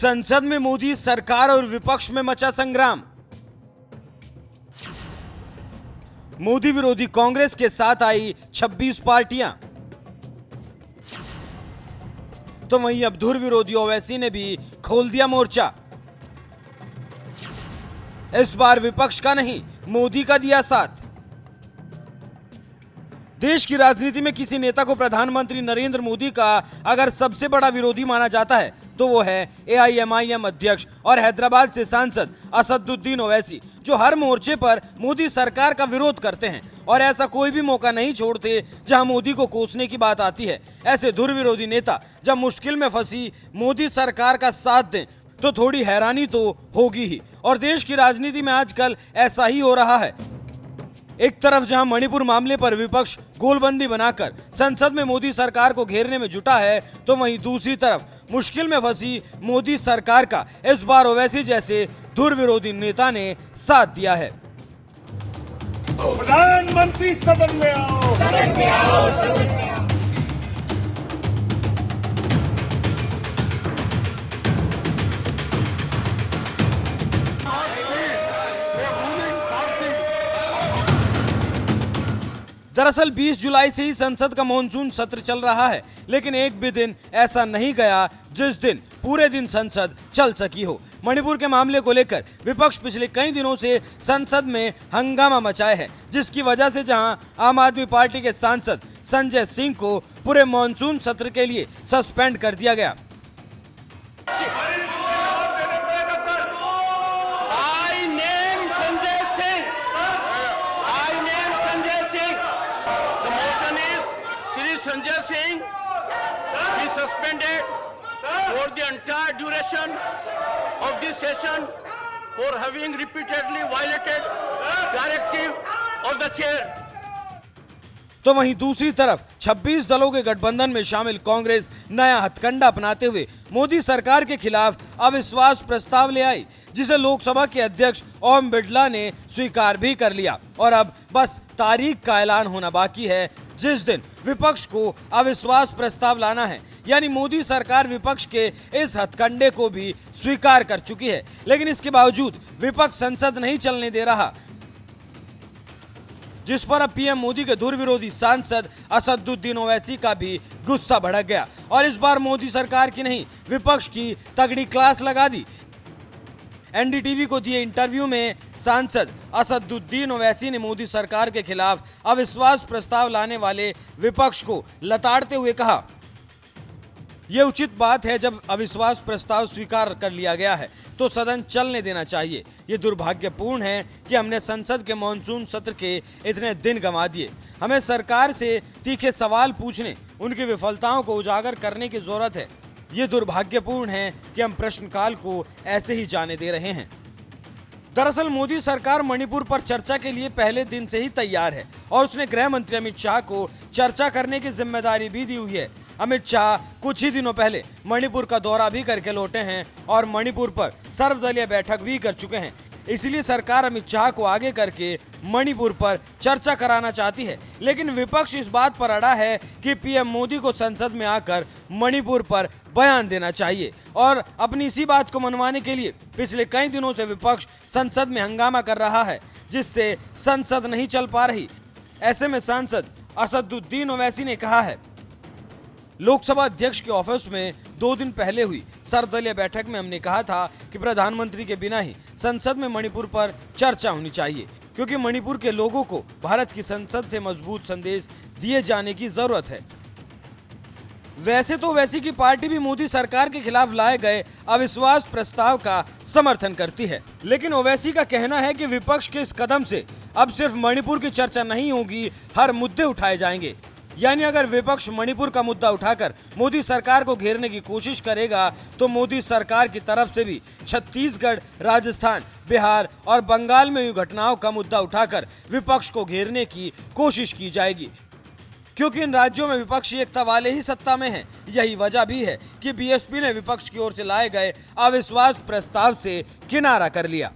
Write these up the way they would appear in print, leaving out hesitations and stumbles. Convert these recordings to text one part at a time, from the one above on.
संसद में मोदी सरकार और विपक्ष में मचा संग्राम। मोदी विरोधी कांग्रेस के साथ आई 26 पार्टियां, तो वहीं अब धुर विरोधी ओवैसी ने भी खोल दिया मोर्चा। इस बार विपक्ष का नहीं, मोदी का दिया साथ। देश की राजनीति में किसी नेता को प्रधानमंत्री नरेंद्र मोदी का अगर सबसे बड़ा विरोधी माना जाता है तो वो है एआईएमआईएम अध्यक्ष और हैदराबाद से सांसद असदुद्दीन ओवैसी, जो हर मोर्चे पर मोदी सरकार का विरोध करते हैं और ऐसा कोई भी मौका नहीं छोड़ते जहां मोदी को कोसने की बात आती है। ऐसे धुर विरोधी नेता जब मुश्किल में फंसी मोदी सरकार का साथ दें तो थोड़ी हैरानी तो होगी ही, और देश की राजनीति में आजकल ऐसा ही हो रहा है। एक तरफ जहां मणिपुर मामले पर विपक्ष गोलबंदी बनाकर संसद में मोदी सरकार को घेरने में जुटा है, तो वहीं दूसरी तरफ मुश्किल में फंसी मोदी सरकार का इस बार ओवैसी जैसे धुर विरोधी नेता ने साथ दिया है। प्रधानमंत्री सदन में आओ, सदन में आओ, सदन में आओ। दरअसल 20 जुलाई से ही संसद का मॉनसून सत्र चल रहा है, लेकिन एक भी दिन ऐसा नहीं गया जिस दिन पूरे दिन संसद चल सकी हो। मणिपुर के मामले को लेकर विपक्ष पिछले कई दिनों से संसद में हंगामा मचाए है, जिसकी वजह से जहां आम आदमी पार्टी के सांसद संजय सिंह को पूरे मॉनसून सत्र के लिए सस्पेंड कर दिया गया। Sanjay Singh be suspended for the entire duration of this session for having repeatedly violated directive of the chair. तो वहीं दूसरी तरफ 26 दलों के गठबंधन में शामिल कांग्रेस नया हथकंडा अपनाते हुए मोदी सरकार के खिलाफ अविश्वास प्रस्ताव ले आई, जिसे लोकसभा के अध्यक्ष ओम बिरला ने स्वीकार भी कर लिया। और अब बस तारीख का ऐलान होना बाकी है जिस दिन विपक्ष को अविश्वास प्रस्ताव लाना है। यानी मोदी सरकार विपक्ष के इस हथकंडे को भी स्वीकार कर चुकी है, लेकिन इसके बावजूद विपक्ष संसद नहीं चलने दे रहा, जिस पर अब पीएम मोदी के धुर विरोधी सांसद असदुद्दीन ओवैसी का भी गुस्सा भड़क गया और इस बार मोदी सरकार की नहीं, विपक्ष की तगड़ी क्लास लगा दी। एनडीटीवी को दिए इंटरव्यू में सांसद असदुद्दीन ओवैसी ने मोदी सरकार के खिलाफ अविश्वास प्रस्ताव लाने वाले विपक्ष को लताड़ते हुए कहा, यह उचित बात है, जब अविश्वास प्रस्ताव स्वीकार कर लिया गया है तो सदन चलने देना चाहिए। ये दुर्भाग्यपूर्ण है कि हमने संसद के मॉनसून सत्र के इतने दिन गंवा दिए। हमें सरकार से तीखे सवाल पूछने, उनकी विफलताओं को उजागर करने की जरूरत है। ये दुर्भाग्यपूर्ण है कि हम प्रश्नकाल को ऐसे ही जाने दे रहे हैं। दरअसल मोदी सरकार मणिपुर पर चर्चा के लिए पहले दिन से ही तैयार है और उसने गृह मंत्री अमित शाह को चर्चा करने की जिम्मेदारी भी दी हुई है। अमित शाह कुछ ही दिनों पहले मणिपुर का दौरा भी करके लौटे हैं और मणिपुर पर सर्वदलीय बैठक भी कर चुके हैं। इसलिए सरकार अमित शाह को आगे करके मणिपुर पर चर्चा कराना चाहती है, लेकिन विपक्ष इस बात पर अड़ा है कि पीएम मोदी को संसद में आकर मणिपुर पर बयान देना चाहिए और अपनी इसी बात को मनवाने के लिए पिछले कई दिनों से विपक्ष संसद में हंगामा कर रहा है, जिससे संसद नहीं चल पा रही। ऐसे में सांसद असदुद्दीन ओवैसी ने कहा है, लोकसभा अध्यक्ष के ऑफिस में 2 दिन पहले हुई सर्वदलीय बैठक में हमने कहा था कि प्रधानमंत्री के बिना ही संसद में मणिपुर पर चर्चा होनी चाहिए, क्योंकि मणिपुर के लोगों को भारत की संसद से मजबूत संदेश दिए जाने की जरूरत है। वैसे तो ओवैसी की पार्टी भी मोदी सरकार के खिलाफ लाए गए अविश्वास प्रस्ताव का समर्थन करती है, लेकिन ओवैसी का कहना है कि विपक्ष के इस कदम से अब सिर्फ मणिपुर की चर्चा नहीं होगी, हर मुद्दे उठाए जाएंगे। यानी अगर विपक्ष मणिपुर का मुद्दा उठाकर मोदी सरकार को घेरने की कोशिश करेगा तो मोदी सरकार की तरफ से भी छत्तीसगढ़, राजस्थान, बिहार और बंगाल में हुई घटनाओं का मुद्दा उठाकर विपक्ष को घेरने की कोशिश की जाएगी, क्योंकि इन राज्यों में विपक्षी एकता वाले ही सत्ता में हैं। यही वजह भी है कि बीएसपी ने विपक्ष की ओर से लाए गए अविश्वास प्रस्ताव से किनारा कर लिया।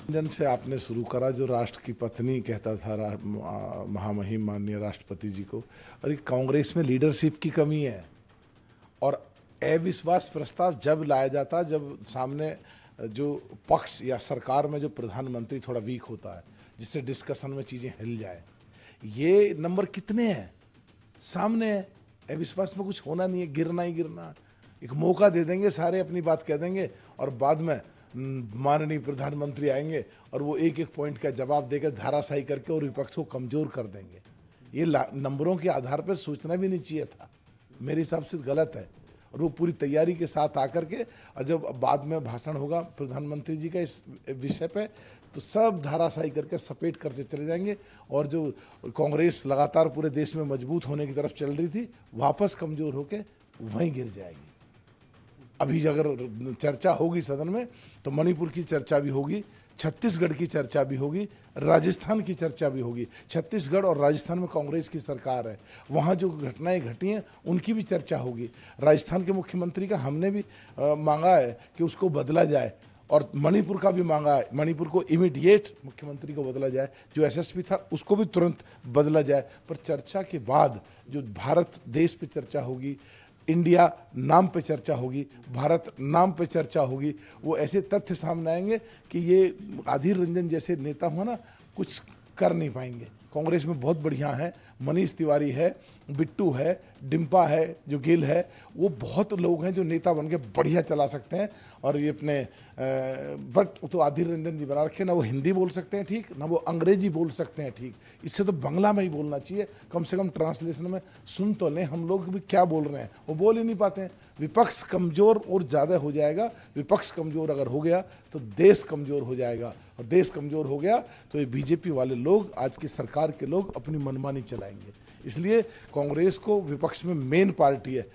जन से आपने शुरू करा, जो राष्ट्र की पत्नी कहता था महामहिम माननीय राष्ट्रपति जी को, और ये कांग्रेस में लीडरशिप की कमी है और अविश्वास प्रस्ताव जब लाया जाता जब सामने जो पक्ष या सरकार में जो प्रधानमंत्री थोड़ा वीक होता है, जिससे डिस्कशन में चीजें हिल जाए। ये नंबर कितने हैं सामने है, अविश्वास में कुछ होना नहीं है, गिरना ही गिरना। एक मौका दे देंगे, सारे अपनी बात कह देंगे और बाद में माननीय प्रधानमंत्री आएंगे और वो एक एक पॉइंट का जवाब देकर धाराशाही करके और विपक्ष को कमजोर कर देंगे। ये नंबरों के आधार पर सोचना भी नहीं चाहिए था, मेरे हिसाब से गलत है। और वो पूरी तैयारी के साथ आकर के और जब बाद में भाषण होगा प्रधानमंत्री जी का इस विषय पे, तो सब धाराशाही करके सपेट करते चले जाएंगे और जो कांग्रेस लगातार पूरे देश में मजबूत होने की तरफ चल रही थी, वापस कमजोर होके वहीं गिर जाएगी। अभी अगर चर्चा होगी सदन में तो मणिपुर की चर्चा भी होगी, छत्तीसगढ़ की चर्चा भी होगी, राजस्थान की चर्चा भी होगी। छत्तीसगढ़ और राजस्थान में कांग्रेस की सरकार है, वहाँ जो घटनाएं घटी हैं उनकी भी चर्चा होगी। राजस्थान के मुख्यमंत्री का हमने भी मांगा है कि उसको बदला जाए और मणिपुर का भी मांगा है, मणिपुर को इमीडिएट मुख्यमंत्री को बदला जाए, जो एसएसपी था उसको भी तुरंत बदला जाए। पर चर्चा के बाद जो भारत देश पे चर्चा होगी, इंडिया नाम पे चर्चा होगी, भारत नाम पे चर्चा होगी, वो ऐसे तथ्य सामने आएंगे कि ये अधीर रंजन जैसे नेता हो ना कुछ कर नहीं पाएंगे। कांग्रेस में बहुत बढ़िया है, मनीष तिवारी है, बिट्टू है, डिम्पा है, जो गिल है, वो बहुत लोग हैं जो नेता बन के बढ़िया चला सकते हैं। और ये अपने बट तो अधीर रंजन जी बना रखे, ना वो हिंदी बोल सकते हैं ठीक, ना वो अंग्रेजी बोल सकते हैं ठीक। इससे तो बांग्ला में ही बोलना चाहिए, कम से कम ट्रांसलेशन में सुन तो लें हम लोग भी क्या बोल रहे हैं, वो बोल ही नहीं पाते हैं। विपक्ष कमज़ोर और ज़्यादा हो जाएगा। विपक्ष कमज़ोर अगर हो गया तो देश कमज़ोर हो जाएगा, और देश कमज़ोर हो गया तो ये बीजेपी वाले लोग, आज की सरकार के लोग अपनी मनमानी चलाएंगे। इसलिए कांग्रेस को विपक्ष में मेन पार्टी है,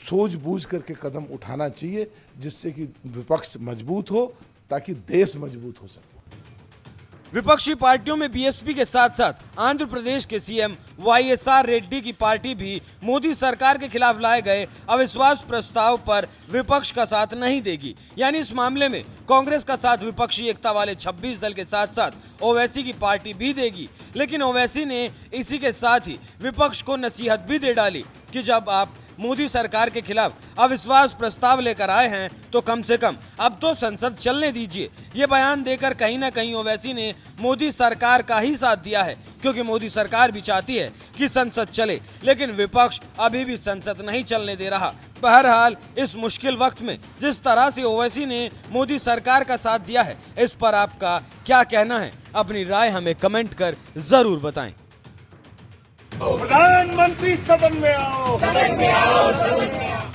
सूझबूझ करके कदम उठाना चाहिए जिससे कि विपक्ष मजबूत हो, ताकि देश मजबूत हो सके। विपक्षी पार्टियों में बीएसपी के साथ साथ आंध्र प्रदेश के सीएम वाईएसआर रेड्डी की पार्टी भी मोदी सरकार के खिलाफ लाए गए अविश्वास प्रस्ताव पर विपक्ष का साथ नहीं देगी। यानी इस मामले में कांग्रेस का साथ विपक्षी एकता वाले 26 दल के साथ साथ ओवैसी की पार्टी भी देगी। लेकिन ओवैसी ने इसी के साथ ही विपक्ष को नसीहत भी दे डाली कि जब आप मोदी सरकार के खिलाफ अविश्वास प्रस्ताव लेकर आए हैं तो कम से कम अब तो संसद चलने दीजिए। ये बयान देकर कहीं ना कहीं ओवैसी ने मोदी सरकार का ही साथ दिया है, क्योंकि मोदी सरकार भी चाहती है कि संसद चले, लेकिन विपक्ष अभी भी संसद नहीं चलने दे रहा। बहरहाल इस मुश्किल वक्त में जिस तरह से ओवैसी ने मोदी सरकार का साथ दिया है, इस पर आपका क्या कहना है? अपनी राय हमें कमेंट कर जरूर बताएं। प्रधानमंत्री सदन में आओ, सदन में आओ, सदन में आओ।